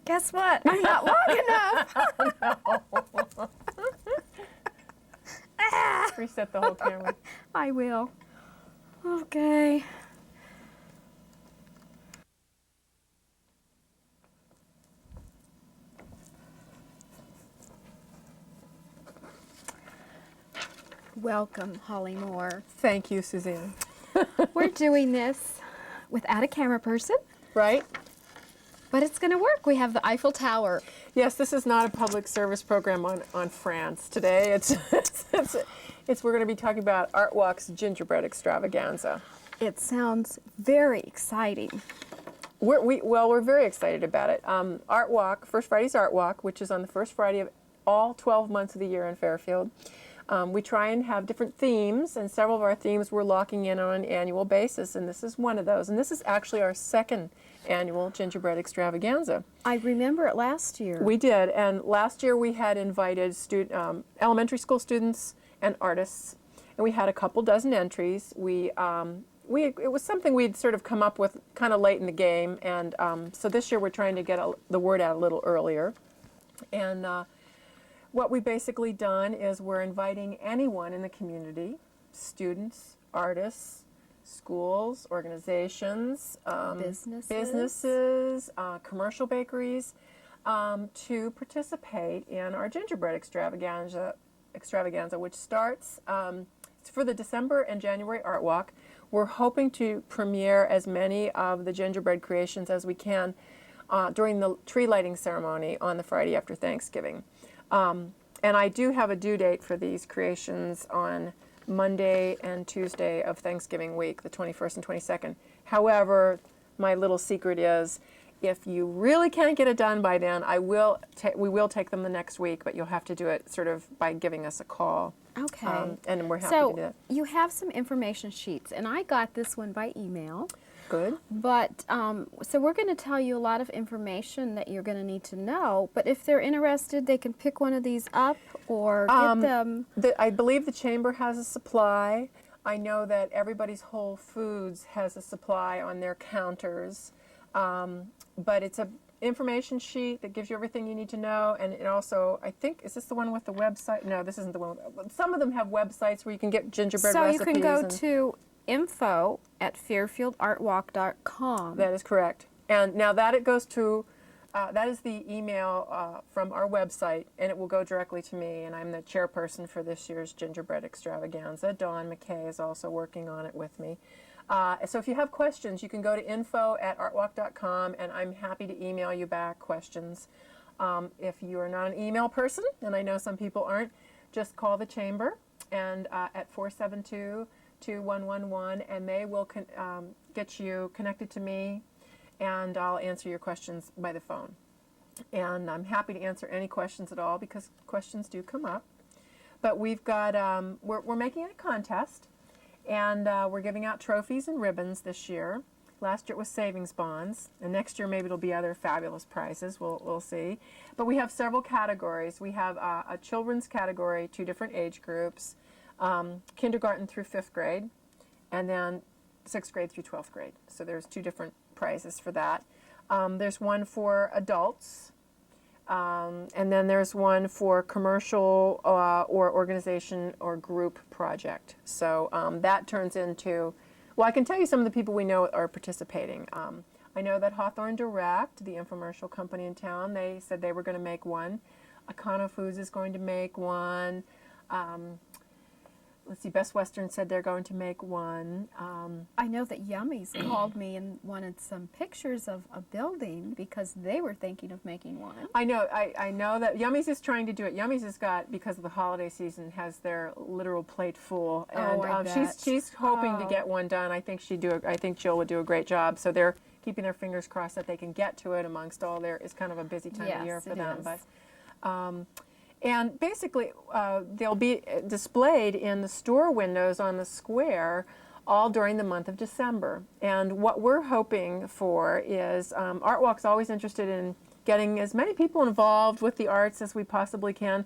Guess what? I'm not long enough. Reset the whole camera. I will. Okay. Welcome, Holly Moore. Thank you, Suzanne. We're doing this without a camera person, Right? but it's going to work. We have the Eiffel Tower. Yes, this is not a public service program on France today. We're going to be talking about ArtWalk's Gingerbread Extravaganza. It sounds very exciting. We're very excited about it. ArtWalk, First Friday's ArtWalk, which is on the first Friday of all 12 months of the year in Fairfield. We try and have different themes, and several of our themes we're locking in on an annual basis, and this is one of those. And this is actually our second annual Gingerbread Extravaganza. I remember it last year. We did, and last year we had invited elementary school students and artists, and we had a couple dozen entries. It was something we'd sort of come up with kind of late in the game, and so this year we're trying to get the word out a little earlier. And what we've basically done is we're inviting anyone in the community, students, artists, schools, organizations, businesses, commercial bakeries, to participate in our gingerbread extravaganza, which starts for the December and January Art Walk. We're hoping to premiere as many of the gingerbread creations as we can during the tree lighting ceremony on the Friday after Thanksgiving. And I do have a due date for these creations on Monday and Tuesday of Thanksgiving week, the 21st and 22nd. However, my little secret is, if you really can't get it done by then, we will take them the next week, but you'll have to do it sort of by giving us a call. Okay. And we're happy to do that. So you have some information sheets, and I got this one by email. Good. But, so we're going to tell you a lot of information that you're going to need to know, but if they're interested, they can pick one of these up or get them. I believe the Chamber has a supply. I know that Everybody's Whole Foods has a supply on their counters, but it's an information sheet that gives you everything you need to know, and it also, I think, is this the one with the website? No, this isn't the one. Some of them have websites where you can get gingerbread recipes. So you can go to info@fairfieldartwalk.com. That is correct. And now that it goes to, that is the email from our website, and it will go directly to me, and I'm the chairperson for this year's Gingerbread Extravaganza. Dawn McKay is also working on it with me. So if you have questions, you can go to info@artwalk.com, and I'm happy to email you back questions. If you are not an email person, and I know some people aren't, just call the Chamber and at 472-2111, and they will get you connected to me, and I'll answer your questions by the phone. And I'm happy to answer any questions at all, because questions do come up. But we've got, we're making it a contest, and we're giving out trophies and ribbons this year. Last year it was savings bonds, and next year maybe it'll be other fabulous prizes. We'll see. But we have several categories. We have a children's category, 2 different age groups, kindergarten through 5th grade, and then 6th grade through 12th grade. So there's 2 different prizes for that. There's one for adults, and then there's one for commercial or organization or group project. So that turns into, well, I can tell you some of the people we know are participating. I know that Hawthorne Direct, the infomercial company in town, they said they were going to make one. Econo Foods is going to make one. Let's see, Best Western said they're going to make one. I know that Yummies called me and wanted some pictures of a building because they were thinking of making one. I know that Yummies is trying to do it. Yummies has got, because of the holiday season, has their literal plate full, and she's hoping to get one done. I think Jill would do a great job. So they're keeping their fingers crossed that they can get to it amongst all their. It's kind of a busy time of year for them, but. And basically, they'll be displayed in the store windows on the square all during the month of December. And what we're hoping for is, ArtWalk's always interested in getting as many people involved with the arts as we possibly can,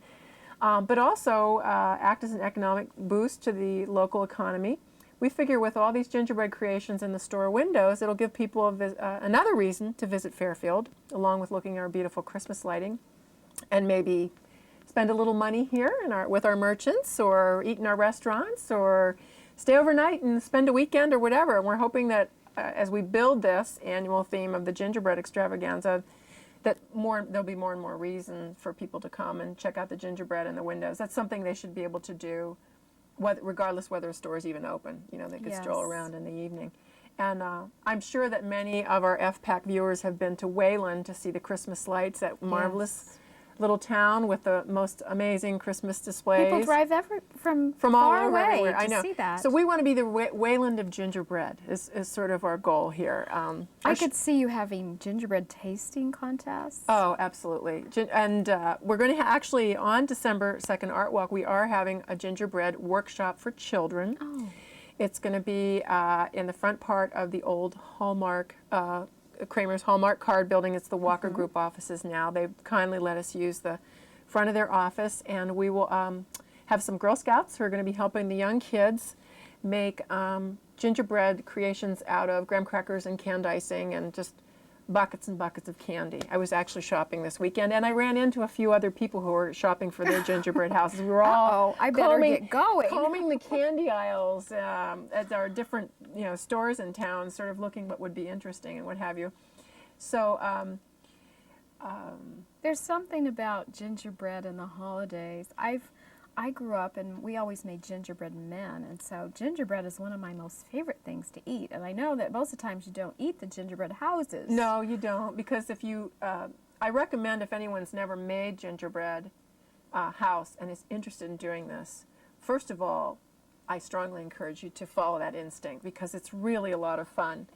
but also act as an economic boost to the local economy we figure with all these gingerbread creations in the store windows, it'll give people another reason to visit Fairfield, along with looking at our beautiful Christmas lighting, and maybe spend a little money here with our merchants, or eat in our restaurants, or stay overnight and spend a weekend or whatever. And we're hoping that as we build this annual theme of the Gingerbread Extravaganza, that there'll be more and more reason for people to come and check out the gingerbread in the windows. That's something they should be able to do, regardless whether a store is even open. You know, they could stroll around in the evening. And I'm sure that many of our FPAC viewers have been to Wayland to see the Christmas lights, that marvelous little town with the most amazing Christmas displays. People drive from all far over, away everywhere. to I know. see that. So we want to be the Wayland of gingerbread is sort of our goal here. I could see you having gingerbread tasting contests. Oh, absolutely. And we're going to actually, on December 2nd, ArtWalk, we are having a gingerbread workshop for children. Oh. It's going to be in the front part of the old Hallmark Kramer's Hallmark card building. It's the Walker Group offices now. They've kindly let us use the front of their office, and we will have some Girl Scouts who are going to be helping the young kids make gingerbread creations out of graham crackers and canned icing and just buckets and buckets of candy. I was actually shopping this weekend, and I ran into a few other people who were shopping for their gingerbread houses. We were all I better get going. combing the candy aisles at our different stores in town, sort of looking what would be interesting and what have you. So there's something about gingerbread in the holidays. I grew up and we always made gingerbread men, and so gingerbread is one of my most favorite things to eat. And I know that most of the times you don't eat the gingerbread houses. No, you don't, because if you, I recommend if anyone's never made gingerbread house and is interested in doing this, first of all, I strongly encourage you to follow that instinct, because it's really a lot of fun.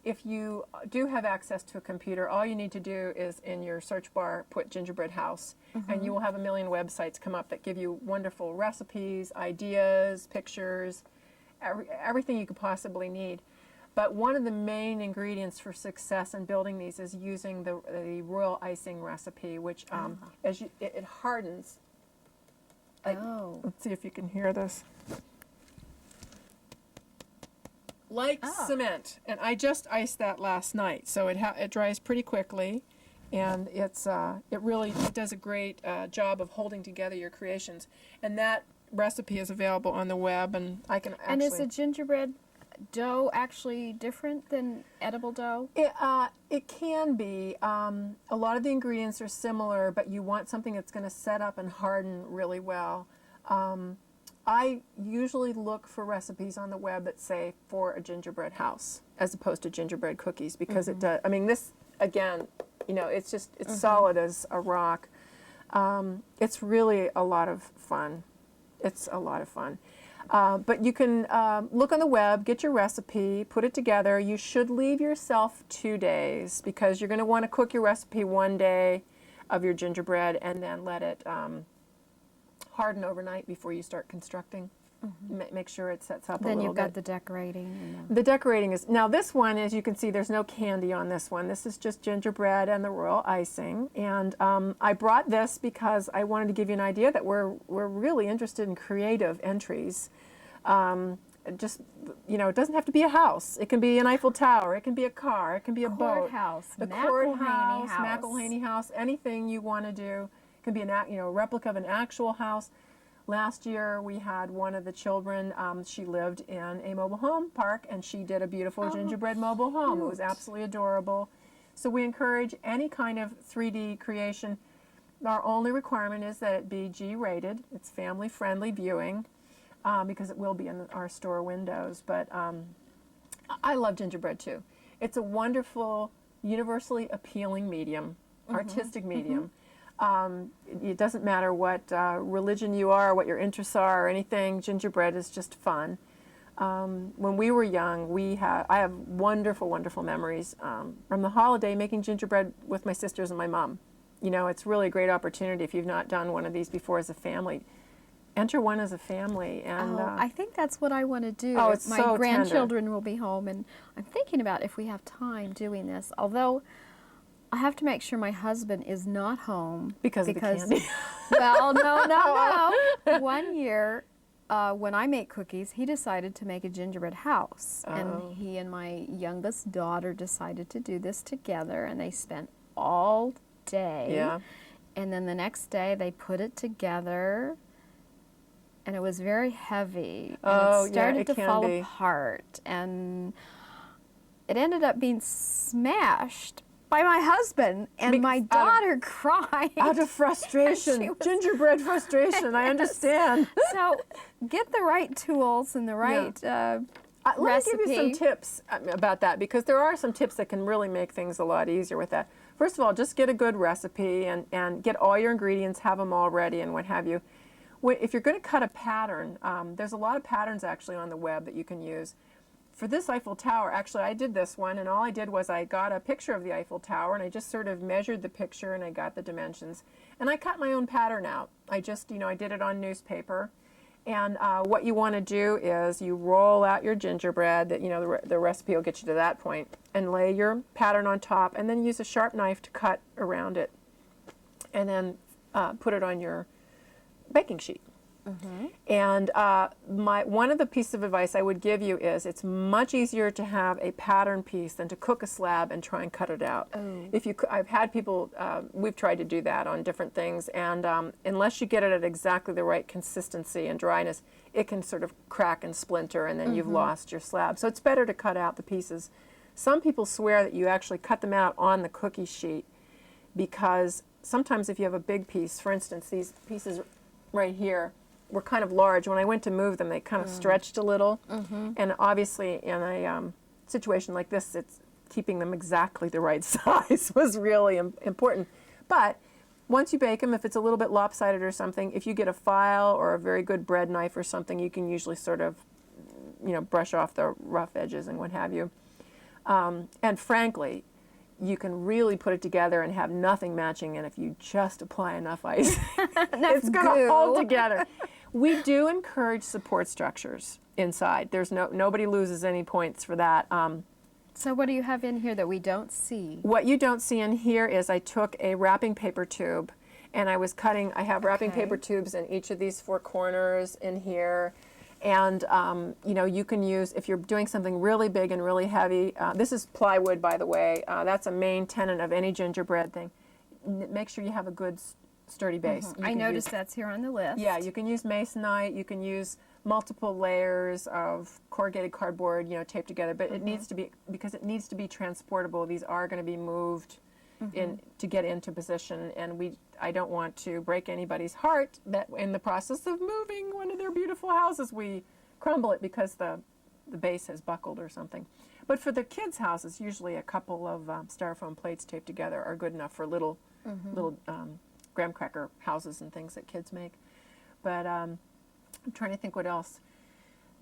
If you do have access to a computer, all you need to do is in your search bar put gingerbread house, and you will have a million websites come up that give you wonderful recipes, ideas, pictures, everything you could possibly need. But one of the main ingredients for success in building these is using the royal icing recipe, which it hardens. Let's see if you can hear this. Like cement, and I just iced that last night, so it dries pretty quickly, and it does a great job of holding together your creations. And that recipe is available on the web, and I can actually. And is the gingerbread dough actually different than edible dough? It can be. A lot of the ingredients are similar, but you want something that's going to set up and harden really well. I usually look for recipes on the web that say for a gingerbread house as opposed to gingerbread cookies, because it does. I mean, this again, it's solid as a rock. It's really a lot of fun. It's a lot of fun. But you can look on the web, get your recipe, put it together. You should leave yourself 2 days, because you're going to want to cook your recipe one day of your gingerbread and then let it harden overnight before you start constructing. Make sure it sets up a little bit. Then you've got the decorating. The decorating is, now this one, as you can see, there's no candy on this one. This is just gingerbread and the royal icing. And I brought this because I wanted to give you an idea that we're really interested in creative entries. It doesn't have to be a house. It can be an Eiffel Tower. It can be a car. It can be a boat. The courthouse, McElhaney House, anything you want to do. It can be a replica of an actual house. Last year we had one of the children, she lived in a mobile home park, and she did a beautiful gingerbread mobile home. It was absolutely adorable. So we encourage any kind of 3D creation. Our only requirement is that it be G-rated. It's family-friendly viewing, because it will be in our store windows. But I love gingerbread too. It's a wonderful, universally appealing medium, artistic medium. It doesn't matter what religion you are, what your interests are, or anything. Gingerbread is just fun. When we were young, I have wonderful, wonderful memories from the holiday making gingerbread with my sisters and my mom. It's really a great opportunity if you've not done one of these before as a family. Enter one as a family. And I think that's what I want to do. Oh, it's my so grandchildren will be home, and I'm thinking about if we have time doing this. Although I have to make sure my husband is not home because of the candy. Well, no. 1 year when I make cookies, he decided to make a gingerbread house. Oh. And he and my youngest daughter decided to do this together, and they spent all day. Yeah. And then the next day they put it together, and it was very heavy. Oh, and it started yeah, it to can fall be. apart. And it ended up being smashed by my husband, and my daughter cried. Out of frustration, She was- gingerbread frustration, I understand. So get the right tools and the right Let me give you some recipe. tips about that, because there are some tips that can really make things a lot easier with that. First of all, just get a good recipe and get all your ingredients, have them all ready and what have you. If you're going to cut a pattern, there's a lot of patterns actually on the web that you can use. For this Eiffel Tower, actually I did this one, and all I did was I got a picture of the Eiffel Tower and I just sort of measured the picture and I got the dimensions. And I cut my own pattern out. I just, I did it on newspaper. And what you want to do is you roll out your gingerbread, that the recipe will get you to that point, and lay your pattern on top, and then use a sharp knife to cut around it, and then put it on your baking sheet. And one of the pieces of advice I would give you is it's much easier to have a pattern piece than to cook a slab and try and cut it out. I've had people, we've tried to do that on different things, and unless you get it at exactly the right consistency and dryness, it can sort of crack and splinter, and then you've lost your slab. So it's better to cut out the pieces. Some people swear that you actually cut them out on the cookie sheet, because sometimes if you have a big piece, for instance, these pieces right here, were kind of large. When I went to move them, they kind of stretched a little. And obviously in a situation like this, it's keeping them exactly the right size was really important. But once you bake them, if it's a little bit lopsided or something, if you get a file or a very good bread knife or something, you can usually sort of, brush off the rough edges and what have you. And frankly, you can really put it together and have nothing matching, and if you just apply enough ice, it's going to hold together. We do encourage support structures inside. There's nobody loses any points for that. So what do you have in here that we don't see? What you don't see in here is I took a wrapping paper tube, and I was cutting. I have wrapping paper tubes in each of these four corners in here. And you can use, if you're doing something really big and really heavy, this is plywood, by the way. That's a main tenet of any gingerbread thing. Make sure you have a good sturdy base. I noticed that's here on the list. Yeah, you can use masonite, you can use multiple layers of corrugated cardboard, taped together, but it needs to be, because it needs to be transportable. These are going to be moved to get into position, and I don't want to break anybody's heart that in the process of moving one of their beautiful houses, we crumble it because the base has buckled or something. But for the kids' houses, usually a couple of styrofoam plates taped together are good enough for little graham cracker houses and things that kids make. But I'm trying to think what else.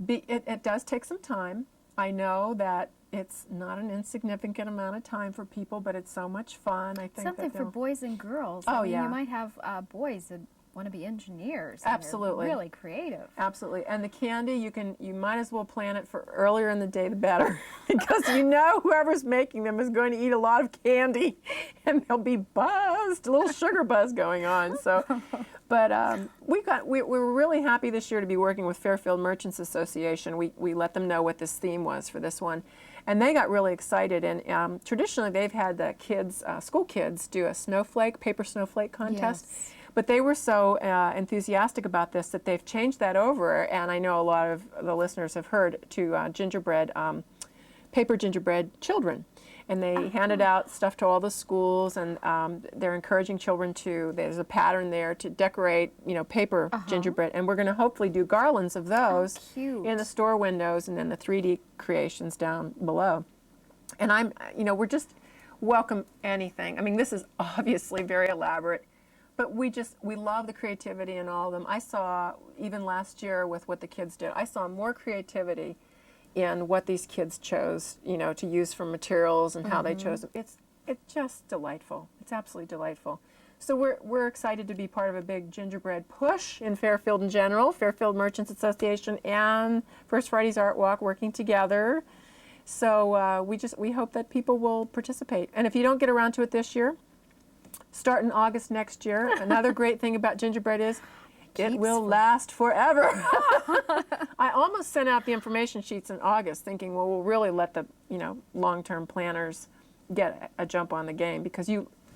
It does take some time. I know that it's not an insignificant amount of time for people, but it's so much fun. I think something for boys and girls. Oh, I mean, yeah. You might have boys that want to be engineers. Absolutely. And they're really creative. Absolutely. And the candy, you might as well plan it for earlier in the day, the better, because whoever's making them is going to eat a lot of candy, and they'll be buzzed, a little sugar buzz going on. So, but we were really happy this year to be working with Fairfield Merchants Association. We let them know what this theme was for this one, and they got really excited. And traditionally, they've had the kids, school kids, do a paper snowflake contest. Yes. But they were so enthusiastic about this that they've changed that over, and I know a lot of the listeners have heard, to paper gingerbread children. And they handed out stuff to all the schools, and they're encouraging children there's a pattern there to decorate, paper gingerbread. And we're going to hopefully do garlands of those in the store windows, and then the 3D creations down below. And we're just welcome anything. I mean, this is obviously very elaborate, but we love the creativity in all of them. I saw, even last year with what the kids did, I saw more creativity in what these kids chose, to use for materials and how they chose them. It's just delightful. It's absolutely delightful. So we're excited to be part of a big gingerbread push in Fairfield in general, Fairfield Merchants Association and First Friday's ArtWalk working together. So we hope that people will participate. And if you don't get around to it this year, start in August next year. Another great thing about gingerbread is It will last forever. I almost sent out the information sheets in August thinking, well, we'll really let the, long-term planners get a jump on the game, because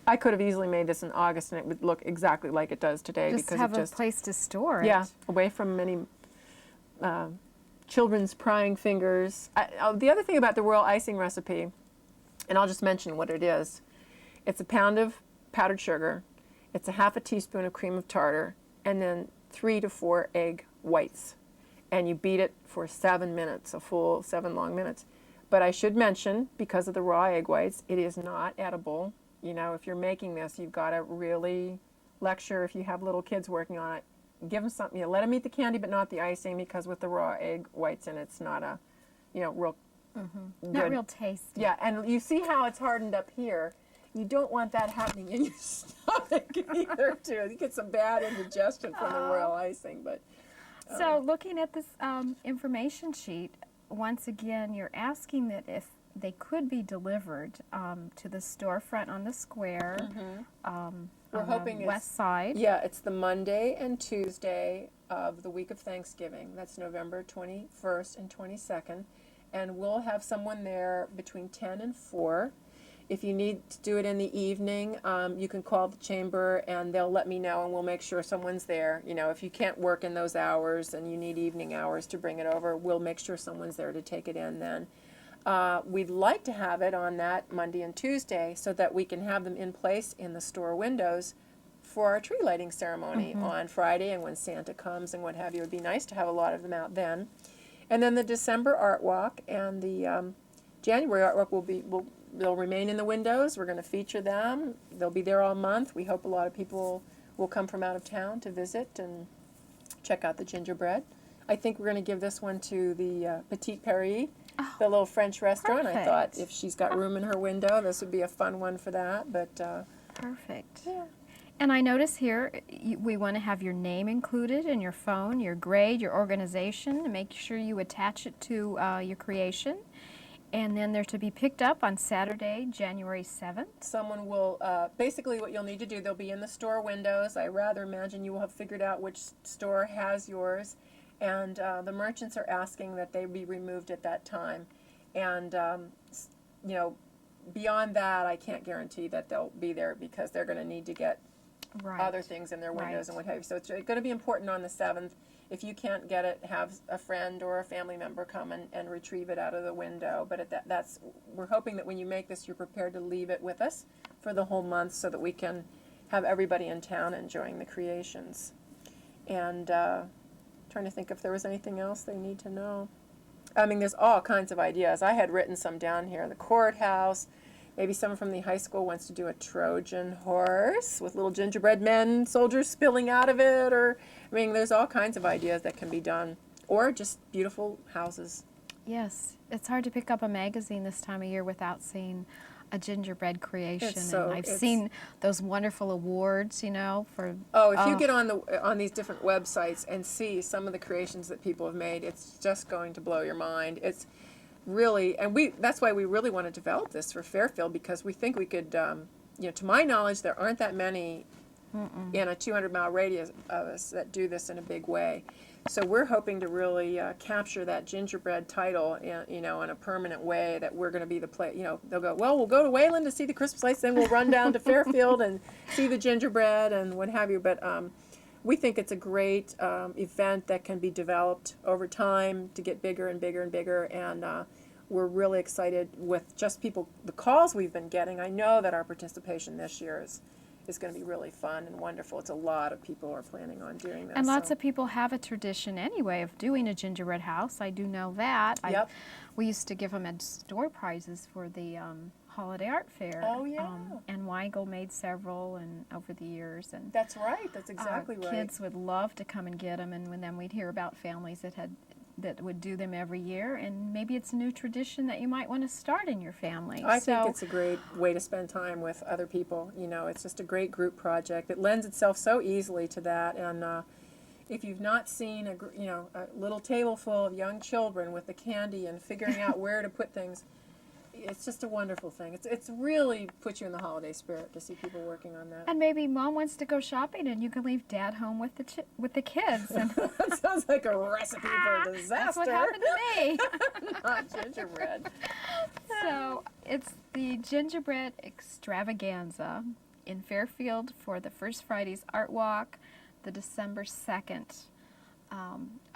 I could have easily made this in August and it would look exactly like it does today. Just because have it a place to store it. Yeah, away from many children's prying fingers. The other thing about the royal icing recipe, and I'll just mention what it is. It's a pound of powdered sugar. It's a half a teaspoon of cream of tartar, and then 3 to 4 egg whites. And you beat it for 7 minutes, a full 7 long minutes. But I should mention, because of the raw egg whites, it is not edible. If you're making this, you've got to really lecture if you have little kids working on it. Give them something. Let them eat the candy, but not the icing, because with the raw egg whites in it, it's not a, real good. Not real tasty. Yeah, and you see how it's hardened up here. You don't want that happening in your stomach either, too. You get some bad indigestion from the royal icing, but. So looking at this information sheet, once again, you're asking that if they could be delivered to the storefront on the square, We're hoping the west side. Yeah, it's the Monday and Tuesday of the week of Thanksgiving. That's November 21st and 22nd. And we'll have someone there between 10 and 4. If you need to do it in the evening, you can call the chamber and they'll let me know and we'll make sure someone's there. If you can't work in those hours and you need evening hours to bring it over, we'll make sure someone's there to take it in then. We'd like to have it on that Monday and Tuesday so that we can have them in place in the store windows for our tree lighting ceremony on Friday, and when Santa comes and what have you. It would be nice to have a lot of them out then. And then the December ArtWalk and the January ArtWalk they'll remain in the windows. We're going to feature them. They'll be there all month. We hope a lot of people will come from out of town to visit and check out the gingerbread. I think we're going to give this one to the Petite Paris, the little French restaurant. Perfect. I thought if she's got room in her window, this would be a fun one for that. But Perfect. yeah. And I notice here we want to have your name included in your phone, your grade, your organization, and make sure you attach it to your creation. And then they're to be picked up on Saturday, January 7th. Someone will, basically what you'll need to do, they'll be in the store windows. I rather imagine you will have figured out which store has yours. And the merchants are asking that they be removed at that time. And, beyond that, I can't guarantee that they'll be there because they're going to need to get other things in their windows and what have you. So it's going to be important on the 7th. If you can't get it, have a friend or a family member come and retrieve it out of the window. But we're hoping that when you make this, you're prepared to leave it with us for the whole month so that we can have everybody in town enjoying the creations. And trying to think if there was anything else they need to know. I mean, there's all kinds of ideas. I had written some down here. The courthouse. Maybe someone from the high school wants to do a Trojan horse with little gingerbread men, soldiers spilling out of it. There's all kinds of ideas that can be done. Or just beautiful houses. Yes, it's hard to pick up a magazine this time of year without seeing a gingerbread creation. And I've seen those wonderful awards, for... If you get on these different websites and see some of the creations that people have made, it's just going to blow your mind. It's really, and that's why we really want to develop this for Fairfield, because we think we could, to my knowledge, there aren't that many in a 200-mile radius of us that do this in a big way. So we're hoping to really capture that gingerbread title, in a permanent way, that we're going to be the place. They'll go, well, we'll go to Wayland to see the Christmas lights, then we'll run down to Fairfield and see the gingerbread and what have you. But we think it's a great event that can be developed over time to get bigger and bigger and bigger. And we're really excited with just the calls we've been getting. I know that our participation this year is going to be really fun and wonderful. It's a lot of people are planning on doing this. And lots of people have a tradition anyway of doing a gingerbread house. I do know that. Yep. We used to give them as door prizes for the holiday art fair. Oh, yeah. And Weigel made several and over the years. And that's right. That's exactly right. Kids would love to come and get them, and then we'd hear about families that would do them every year, and maybe it's a new tradition that you might want to start in your family. I think it's a great way to spend time with other people. It's just a great group project. It lends itself so easily to that, and if you've not seen a little table full of young children with the candy and figuring out where to put things, it's just a wonderful thing. It's really puts you in the holiday spirit to see people working on that. And maybe Mom wants to go shopping, and you can leave Dad home with the kids. And That sounds like a recipe for a disaster. that's what happened to me. Not gingerbread. So it's the Gingerbread Extravaganza in Fairfield for the First Friday's ArtWalk, the December 2nd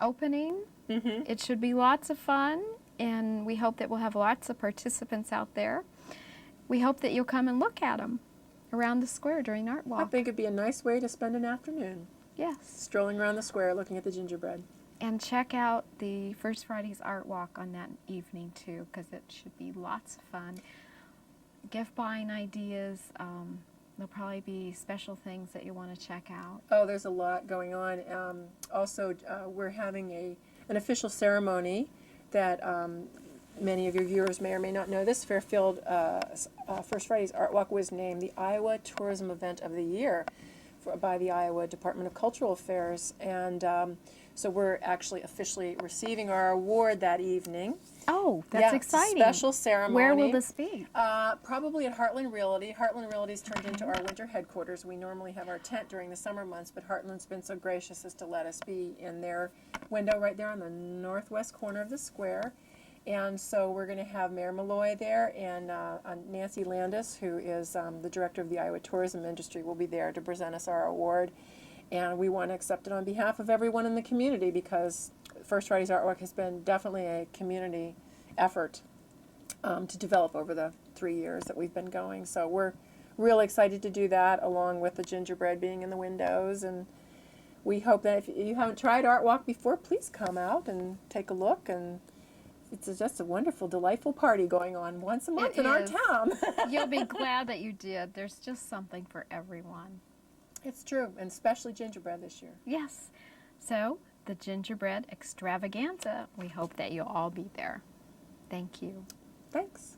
opening. Mm-hmm. It should be lots of fun, and we hope that we'll have lots of participants out there. We hope that you'll come and look at them around the square during I ArtWalk. think it'd be a nice way to spend an afternoon, Yes. strolling around the square looking at the gingerbread. And check out the First Friday's ArtWalk on that evening too, because it should be lots of fun. Gift buying ideas. There'll probably be special things that you want to check out. Oh, there's a lot going on. Also, we're having an official ceremony that many of your viewers may or may not know. This Fairfield First Friday's ArtWalk was named the Iowa Tourism Event of the Year by the Iowa Department of Cultural Affairs. And so we're actually officially receiving our award that evening. Oh, that's Yeah, exciting. Special ceremony. Where will this be? Probably at Heartland Realty. Heartland Realty's turned into our winter headquarters. We normally have our tent during the summer months, but Heartland's been so gracious as to let us be in their window right there on the northwest corner of the square. And so we're going to have Mayor Malloy there, and Nancy Landis, who is the director of the Iowa tourism industry, will be there to present us our award. And we want to accept it on behalf of everyone in the community, because First Friday's ArtWalk has been definitely a community effort to develop over the 3 years that we've been going. So we're really excited to do that, along with the gingerbread being in the windows. And we hope that if you haven't tried ArtWalk before, please come out and take a look. And it's just a wonderful, delightful party going on once a month It in our is. town. You'll be glad that you did. There's just something for everyone. It's true, and especially gingerbread this year. Yes. So, the Gingerbread Extravaganza. We hope that you'll all be there. Thank you. Thanks.